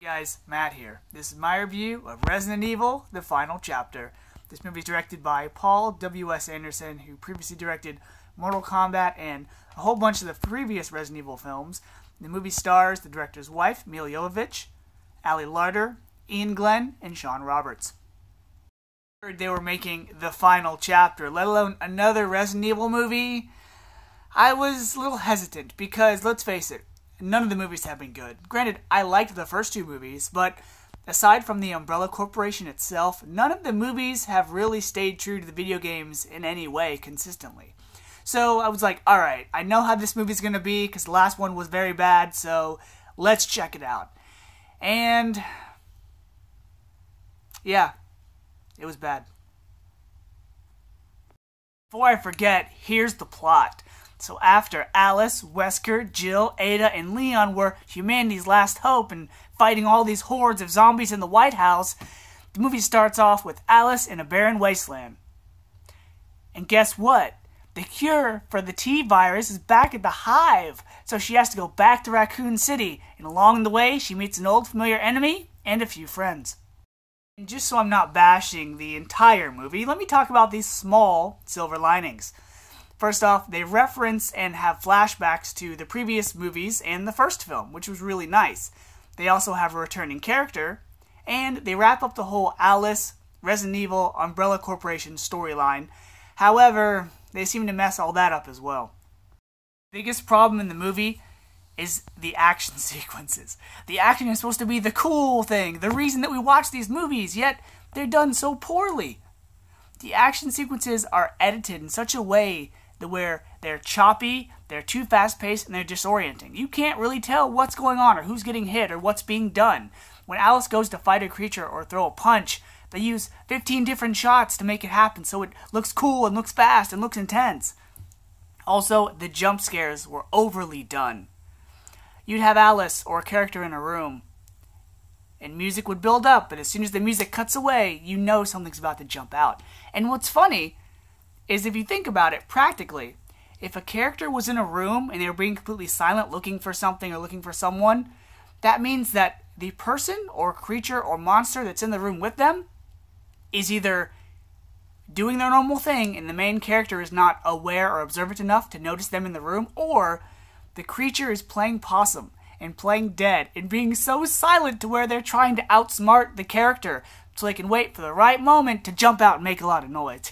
Hey guys, Matt here. This is my review of Resident Evil, The Final Chapter. This movie is directed by Paul W.S. Anderson, who previously directed Mortal Kombat and a whole bunch of the previous Resident Evil films. The movie stars the director's wife, Mila Jovovich, Ali Larter, Ian Glenn, and Sean Roberts. I heard they were making The Final Chapter, let alone another Resident Evil movie. I was a little hesitant because, let's face it, none of the movies have been good. Granted, I liked the first two movies, but aside from the Umbrella Corporation itself, none of the movies have really stayed true to the video games in any way consistently. So I was like, alright, I know how this movie's gonna be because the last one was very bad, so let's check it out. And yeah, it was bad. Before I forget, here's the plot. So after Alice, Wesker, Jill, Ada, and Leon were humanity's last hope and fighting all these hordes of zombies in the White House, the movie starts off with Alice in a barren wasteland. And guess what? The cure for the T-virus is back at the Hive, so she has to go back to Raccoon City, and along the way she meets an old familiar enemy and a few friends. And just so I'm not bashing the entire movie, let me talk about these small silver linings. First off, they reference and have flashbacks to the previous movies and the first film, which was really nice. They also have a returning character, and they wrap up the whole Alice, Resident Evil, Umbrella Corporation storyline. However, they seem to mess all that up as well. The biggest problem in the movie is the action sequences. The action is supposed to be the cool thing, the reason that we watch these movies, yet they're done so poorly. The action sequences are edited in such a way where they're choppy, they're too fast-paced, and they're disorienting. You can't really tell what's going on or who's getting hit or what's being done. When Alice goes to fight a creature or throw a punch, they use 15 different shots to make it happen so it looks cool and looks fast and looks intense. Also, the jump scares were overly done. You'd have Alice or a character in a room, and music would build up, but as soon as the music cuts away, you know something's about to jump out. And what's funny is if you think about it practically, if a character was in a room and they were being completely silent looking for something or looking for someone, that means that the person or creature or monster that's in the room with them is either doing their normal thing and the main character is not aware or observant enough to notice them in the room, or the creature is playing possum and playing dead and being so silent to where they're trying to outsmart the character so they can wait for the right moment to jump out and make a lot of noise.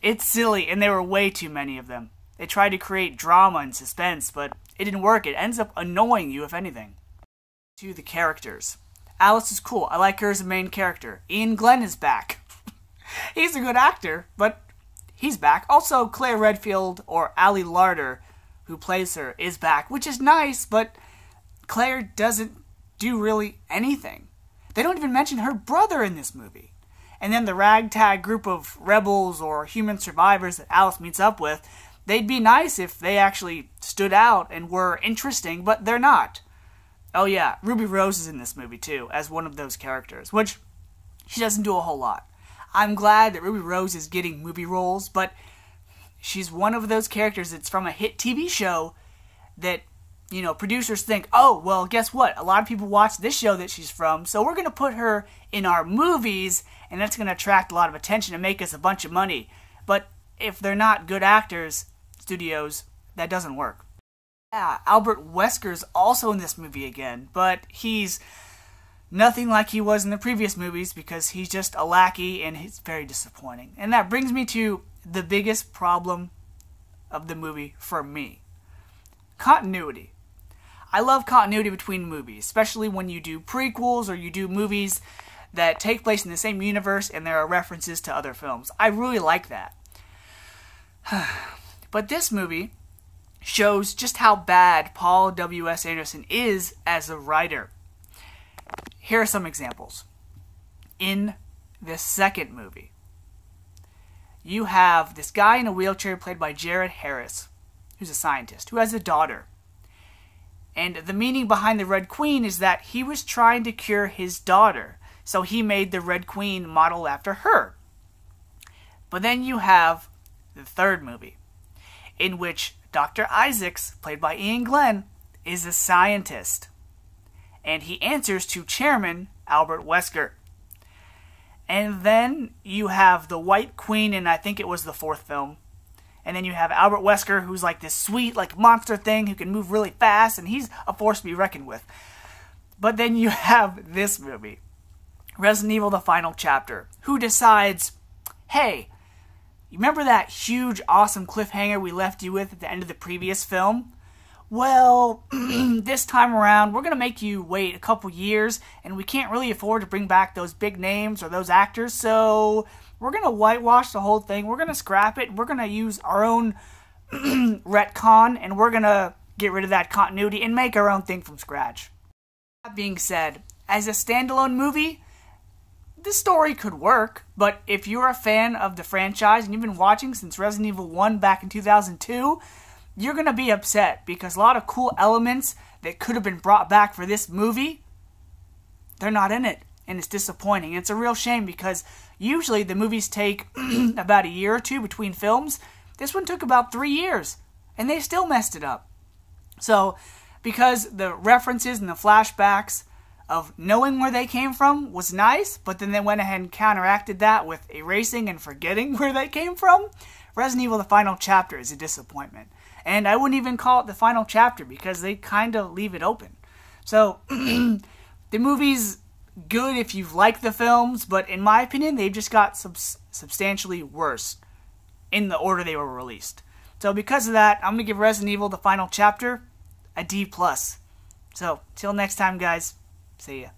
It's silly, and there were way too many of them. They tried to create drama and suspense, but it didn't work. It ends up annoying you, if anything. To the characters. Alice is cool. I like her as a main character. Ian Glenn is back. He's a good actor, but he's back. Also, Claire Redfield, or Ali Larter, who plays her, is back, which is nice, but Claire doesn't do really anything. They don't even mention her brother in this movie. And then the ragtag group of rebels or human survivors that Alice meets up with, they'd be nice if they actually stood out and were interesting, but they're not. Oh yeah, Ruby Rose is in this movie too, as one of those characters, which she doesn't do a whole lot. I'm glad that Ruby Rose is getting movie roles, but she's one of those characters that's from a hit TV show that, you know, producers think, oh, well, guess what? A lot of people watch this show that she's from, so we're going to put her in our movies, and that's going to attract a lot of attention and make us a bunch of money. But if they're not good actors, studios, that doesn't work. Yeah, Albert Wesker's also in this movie again, but he's nothing like he was in the previous movies because he's just a lackey, and he's very disappointing. And that brings me to the biggest problem of the movie for me. Continuity. I love continuity between movies, especially when you do prequels or you do movies that take place in the same universe and there are references to other films. I really like that. But this movie shows just how bad Paul W.S. Anderson is as a writer. Here are some examples. In the second movie, you have this guy in a wheelchair played by Jared Harris, who's a scientist, who has a daughter. And the meaning behind the Red Queen is that he was trying to cure his daughter, so he made the Red Queen model after her. But then you have the third movie, in which Dr. Isaacs, played by Ian Glenn, is a scientist. and he answers to Chairman Albert Wesker. And then you have the White Queen, and I think it was the 4th film. And then you have Albert Wesker, who's like this sweet, like monster thing who can move really fast, and he's a force to be reckoned with. But then you have this movie, Resident Evil: The Final Chapter, who decides, hey, you remember that huge, awesome cliffhanger we left you with at the end of the previous film? Well, this time around, we're going to make you wait a couple years, and we can't really afford to bring back those big names or those actors, so we're going to whitewash the whole thing. We're going to scrap it. We're going to use our own retcon, and we're going to get rid of that continuity and make our own thing from scratch. That being said, as a standalone movie, this story could work, but if you're a fan of the franchise and you've been watching since Resident Evil 1 back in 2002, you're going to be upset because a lot of cool elements that could have been brought back for this movie, they're not in it, and it's disappointing. It's a real shame because usually the movies take about a year or 2 between films. This one took about 3 years, and they still messed it up. So, because the references and the flashbacks of knowing where they came from was nice, but then they went ahead and counteracted that with erasing and forgetting where they came from, Resident Evil: The Final Chapter is a disappointment. And I wouldn't even call it the final chapter because they kind of leave it open. So, the movie's good if you've liked the films, but in my opinion, they've just got substantially worse in the order they were released. So because of that, I'm going to give Resident Evil: The Final Chapter a D+. So, till next time, guys. See ya.